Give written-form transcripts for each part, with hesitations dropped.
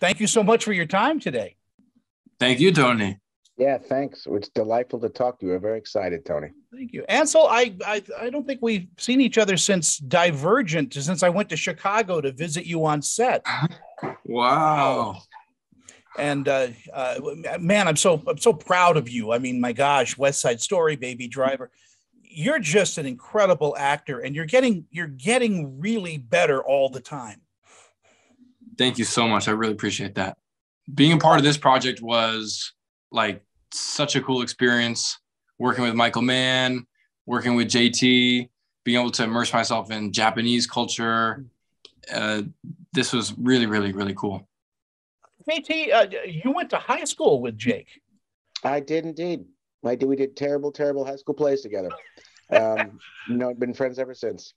Thank you so much for your time today. Thank you, Tony. Yeah, thanks. It's delightful to talk to you. We're very excited, Tony. Thank you. Ansel, I don't think we've seen each other since Divergent, since I went to Chicago to visit you on set. Wow. And man, I'm so proud of you. I mean, my gosh, West Side Story, Baby Driver. You're just an incredible actor, and you're getting really better all the time. Thank you so much. I really appreciate that. Being a part of this project was like such a cool experience, working with Michael Mann, working with JT, being able to immerse myself in Japanese culture. This was really, really, really cool. JT, you went to high school with Jake. I did indeed. We did terrible high school plays together. Been friends ever since.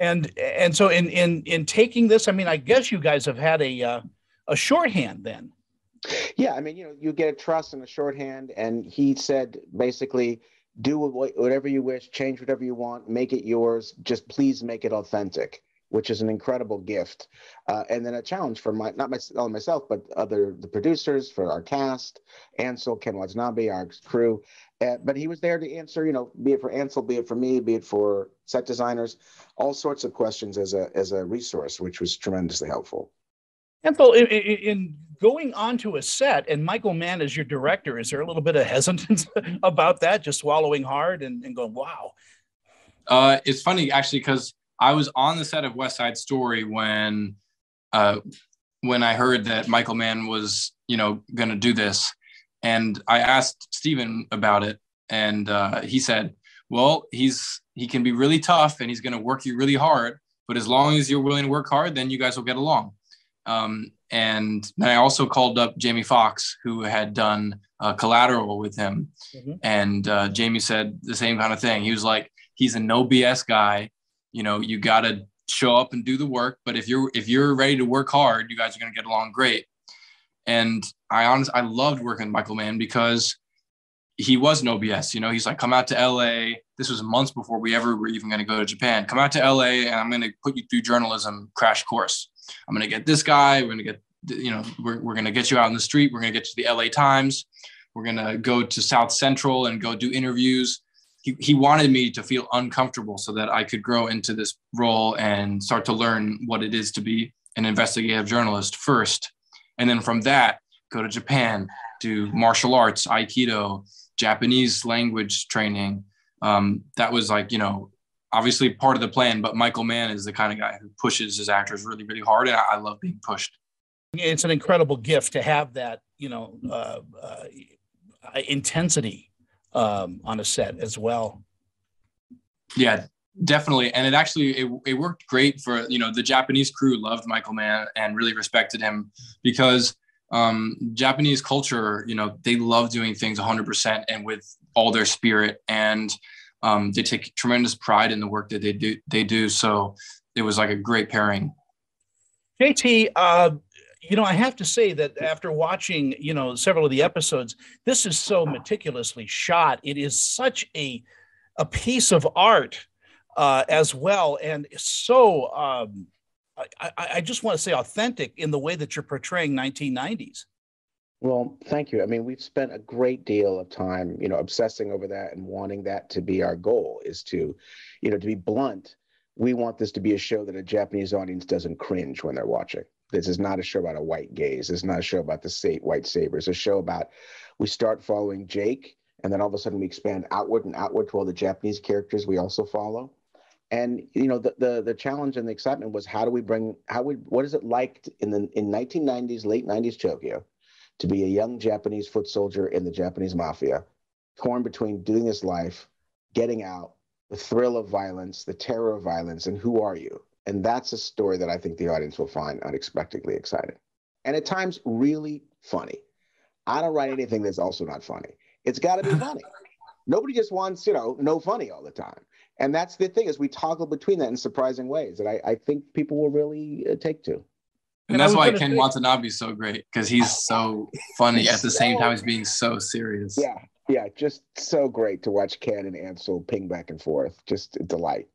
And so in taking this, I mean, I guess you guys have had a shorthand then. Yeah, I mean, you get a trust and a shorthand, and he said basically, do whatever you wish, change whatever you want, make it yours. Just please make it authentic, which is an incredible gift, and then a challenge for not myself, but the producers, for our cast, Ansel, Ken Watanabe, our crew. But he was there to answer, be it for Ansel, be it for me, be it for set designers, all sorts of questions as a resource, which was tremendously helpful. Ansel, in going onto a set, and Michael Mann is your director, is there a little bit of hesitance about that, just swallowing hard and going, wow? It's funny, actually, because I was on the set of West Side Story when I heard that Michael Mann was, going to do this. And I asked Steven about it. And he said, well, he can be really tough and he's going to work you really hard. But as long as you're willing to work hard, then you guys will get along. And then I also called up Jamie Foxx, who had done Collateral with him. Mm-hmm. And Jamie said the same kind of thing. He was like, he's a no BS guy. You got to show up and do the work. But if you're ready to work hard, you guys are going to get along great. And I loved working with Michael Mann because he was no BS. He's like, come out to LA. This was months before we ever were even going to go to Japan. Come out to LA and I'm going to put you through journalism crash course. I'm going to get this guy. We're going to get, we're going to get you out in the street. We're going to get you to the LA Times. We're going to go to South Central and go do interviews. He wanted me to feel uncomfortable so that I could grow into this role and start to learn what it is to be an investigative journalist first. And then from that, go to Japan, do martial arts, Aikido, Japanese language training. That was like, obviously part of the plan, but Michael Mann is the kind of guy who pushes his actors really, really hard. And I love being pushed. It's an incredible gift to have that, intensity on a set as well. Yeah, definitely. And it worked great for, the Japanese crew loved Michael Mann and really respected him because Japanese culture, they love doing things 100% and with all their spirit. And they take tremendous pride in the work that they do. So it was like a great pairing. JT, I have to say that after watching, several of the episodes, this is so meticulously shot. It is such a piece of art as well. And so I just want to say authentic in the way that you're portraying 1990s. Well, thank you. I mean, we've spent a great deal of time, obsessing over that and wanting that to be our goal is to, to be blunt. We want this to be a show that a Japanese audience doesn't cringe when they're watching. This is not a show about a white gaze. This is not a show about the white saber. It's a show about, we start following Jake, and then all of a sudden we expand outward and outward to all the Japanese characters we also follow. And, the challenge and the excitement was what is it like in 1990s, late 90s Tokyo, to be a young Japanese foot soldier in the Japanese mafia, torn between doing this life, getting out, the thrill of violence, the terror of violence, and who are you? And that's a story that I think the audience will find unexpectedly exciting. And at times, really funny. I don't write anything that's also not funny. It's got to be funny. Nobody just wants, no funny all the time. And that's the thing, is we toggle between that in surprising ways that I think people will really take to. And that's why Ken Watanabe is so great, because he's so funny at the same time as being so serious. Yeah, just so great to watch Ken and Ansel ping back and forth. Just a delight.